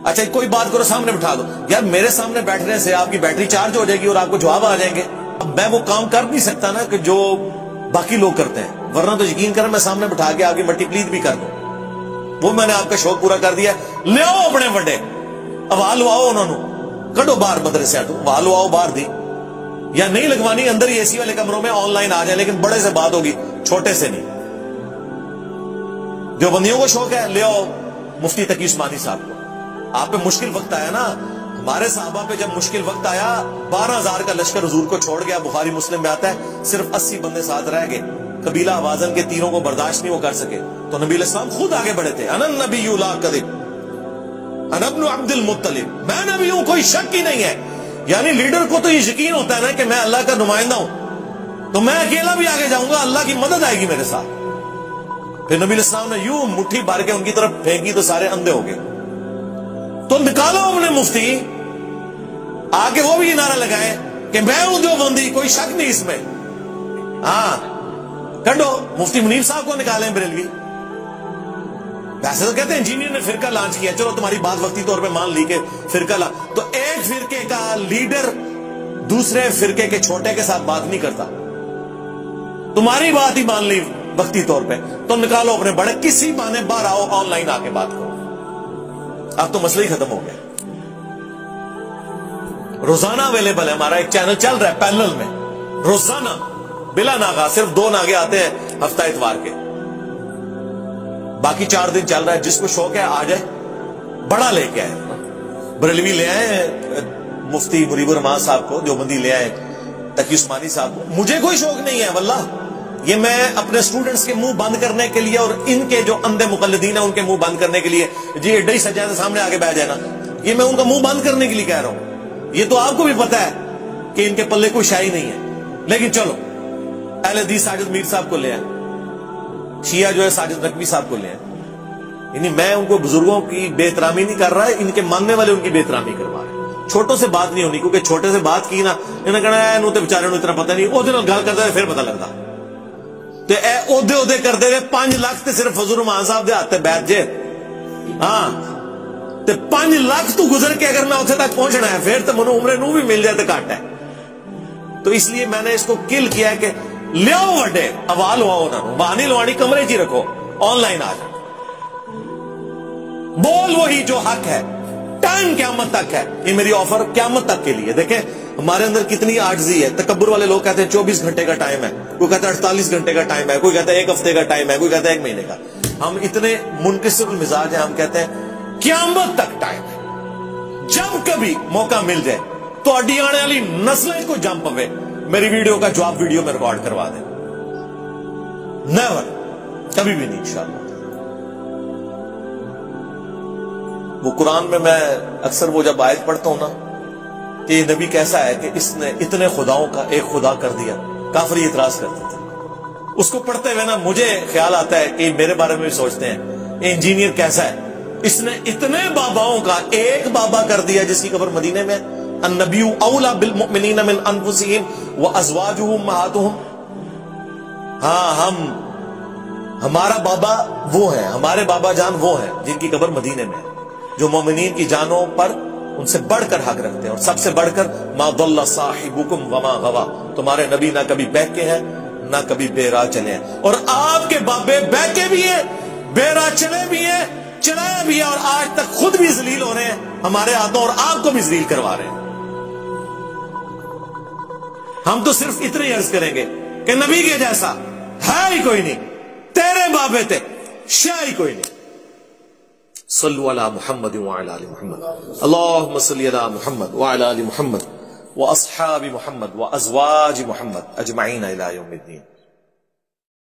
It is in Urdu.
اچھا کوئی بات کرو سامنے بٹھا دو، یار میرے سامنے بیٹھنے سے آپ کی بیٹری چارج ہو جائے گی اور آپ کو جواب آ جائیں گے. اب میں وہ کام کر نہیں سکتا نا کہ جو باقی لوگ کرتے ہیں، ورنہ تو یقین کریں میں سامنے بٹھا کے آپ کی مٹی پلیت بھی کر دوں. وہ میں نے آپ کا شوق پورا کر دیا. لے آؤ اپنے بڑے، آواز لواؤ انہوں نے، کڈو باہر مدرسے تو آواز لواؤ باہر دی، یا نہیں لگوانی اندر ہی اے سی والے کمروں میں آن لائن آ جائیں، لیکن بڑے سے بات ہوگی، چھوٹے سے نہیں. جو بندیوں کو شوق ہے لے آؤ مفتی تقی عثمانی صاحب کو. آپ پہ مشکل وقت آیا نا، ہمارے صحابہ پہ جب مشکل وقت آیا 12,000 کا لشکر حضور کو چھوڑ گیا. بخاری مسلم میں آتا ہے صرف 80 بندے ساتھ رہ گئے. قبیلہ حوازن کے تیروں کو برداشت نہیں وہ کر سکے تو نبی علیہ السلام خود آگے بڑھے تھے. انا النبی لا کذب انا ابن عبد المطلب، میں نبی ہوں، کوئی شک ہی نہیں ہے. یعنی لیڈر کو تو یہ یقین ہوتا ہے نا کہ میں اللہ کا نمائندہ ہوں، تو میں اکیلا بھی آگے جاؤں گا، اللہ کی مدد آئے گی میرے ساتھ. پھر نبی علیہ السلام نے یوں مٹھی بھر کے ان کی طرف پھینکی تو سارے اندھے ہو گئے. تو نکالو اپنے مفتی، آگے وہ بھی یہ نعرہ لگائے کہ میں ہوں جو بندی، کوئی شک نہیں اس میں. ہاں کڈو مفتی منیر صاحب کو نکالیں بریلوی. ویسے تو کہتے ہیں انجینئر نے فرقہ لانچ کیا، چلو تمہاری بات وقتی طور پہ مان لی کہ فرقہ تو ایک فرقے کا لیڈر دوسرے فرقے کے چھوٹے کے ساتھ بات نہیں کرتا. تمہاری بات ہی مان لی وقتی طور پہ، تو نکالو اپنے بڑے، کسی بہانے باہر آؤ، آن لائن آ کے بات کرو. اب تو مسئلہ ہی ختم ہو گیا. روزانہ اویلیبل ہے، ہمارا ایک چینل چل رہا ہے پیرلل میں، روزانہ بلا ناغہ صرف 2 ناغے آتے ہیں ہفتہ اتوار کے، باقی 4 دن چل رہا ہے. جس کو شوق ہے آ جائے، بڑا لے کے آئے. بریلوی لے آئے مفتی مریب الرحمان صاحب کو، دیوبندی لے آئے تقی عثمانی صاحب کو. مجھے کوئی شوق نہیں ہے واللہ، یہ میں اپنے سٹوڈنٹس کے منہ بند کرنے کے لیے اور ان کے جو اندھے مقلدین ہیں ان کے منہ بند کرنے کے لیے، جی ایڈا ہی سجادہ سامنے آگے بیٹھ جائے نا، یہ میں ان کا منہ بند کرنے کے لیے کہہ رہا ہوں. یہ تو آپ کو بھی پتا ہے کہ ان کے پلے کوئی شاہی نہیں ہے. لیکن چلو اہل حدیث ساجد میر صاحب کو لے آئے، شیعہ جو ہے ساجد نقوی صاحب کو لے آئے. یعنی میں ان کو بزرگوں کی بے احترامی نہیں کر رہا ہے، ان کے ماننے والے ان کی بے احترامی کروا رہے ہیں. چھوٹوں سے بات نہیں ہونی، کیونکہ چھوٹے سے بات کی نا انہوں نے کہنا ہے تو بیچارے نوں اتنا پتہ نہیں، وہ دن گل کرتا ہے پھر پتہ لگتا. تے اے اودے اودے کرتے رہے 5 لاکھ تے صرف فضل الرحمان صاحب دے ہاتھ بیٹھ جے. ہاں تے 5 لاکھ تو گزر کے اگر میں اتنے تک پہنچنا ہے پھر تو منو عمرے نو بھی مل جائے تو گھٹ ہے. تو اس لیے میں نے اس کو کل کیا ہے کہ لیاؤ وڈے، آواز لواؤ انہوں نے، باہر نہیں لوانی، کمرے چ رکھو، آن لائن آ جائے، بول وہی جو حق ہے. ٹائم قیامت تک ہے، یہ میری آفر قیامت تک کے لیے. دیکھیں ہمارے اندر کتنی عاجزی ہے. تکبر والے لوگ کہتے ہیں 24 گھنٹے کا ٹائم ہے، کوئی کہتا ہے 48 گھنٹے کا ٹائم ہے، کوئی کہتا ہے 1 ہفتے کا ٹائم ہے، کوئی کہتا ہے 1 مہینے کا. ہم اتنے منکسر المزاج ہیں، ہم کہتے ہیں قیامت تک ٹائم ہے. جب کبھی موقع مل جائے تو اڈی آنے والی نسلیں کو جم پوے، میری ویڈیو کا جواب ویڈیو میں ریکارڈ کروا دیں. نیور، کبھی بھی نہیں انشاءاللہ. وہ قرآن میں اکثر وہ جب آیت پڑھتا ہوں نا کہ یہ نبی کیسا ہے کہ اس نے اتنے خداؤں کا ایک خدا کر دیا، کافر یہ اعتراض کرتے تھے. اس کو پڑھتے ہوئے نا مجھے خیال آتا ہے کہ میرے بارے میں بھی سوچتے ہیں یہ انجینئر کیسا ہے، اس نے اتنے باباؤں کا ایک بابا کر دیا جس کی قبر مدینے میں. النبی اولا بالمؤمنین من انفسہم وازواجہ امہاتہم. ہاں ہمارا بابا وہ ہے، ہمارے بابا جان وہ ہیں جن کی قبر مدینے میں ہے، جو مومنین کی جانوں پر ان سے بڑھ کر حق رکھتے ہیں، اور سب سے بڑھ کر ما ضل صاحبکم وما غوا. تمہارے نبی نہ کبھی بہکے ہیں نہ کبھی بے راہ چلے ہیں، اور آپ کے بابے بہکے بھی ہیں، بے راہ چلے بھی ہیں، چلائے بھی ہیں، اور آج تک خود بھی ذلیل ہو رہے ہیں ہمارے ہاتھوں، اور آپ کو بھی ذلیل کروا رہے ہیں. ہم تو صرف اتنے ہی عرض کریں گے کہ نبی کے جیسا ہے ہی کوئی نہیں، تیرے بابے تھے شاہ ہی کوئی نہیں. صلو علی محمد وعلی آل محمد، اللہم صلی علی محمد وعلی آل محمد واصحاب محمد وازواج محمد اجمعین الی یوم الدین.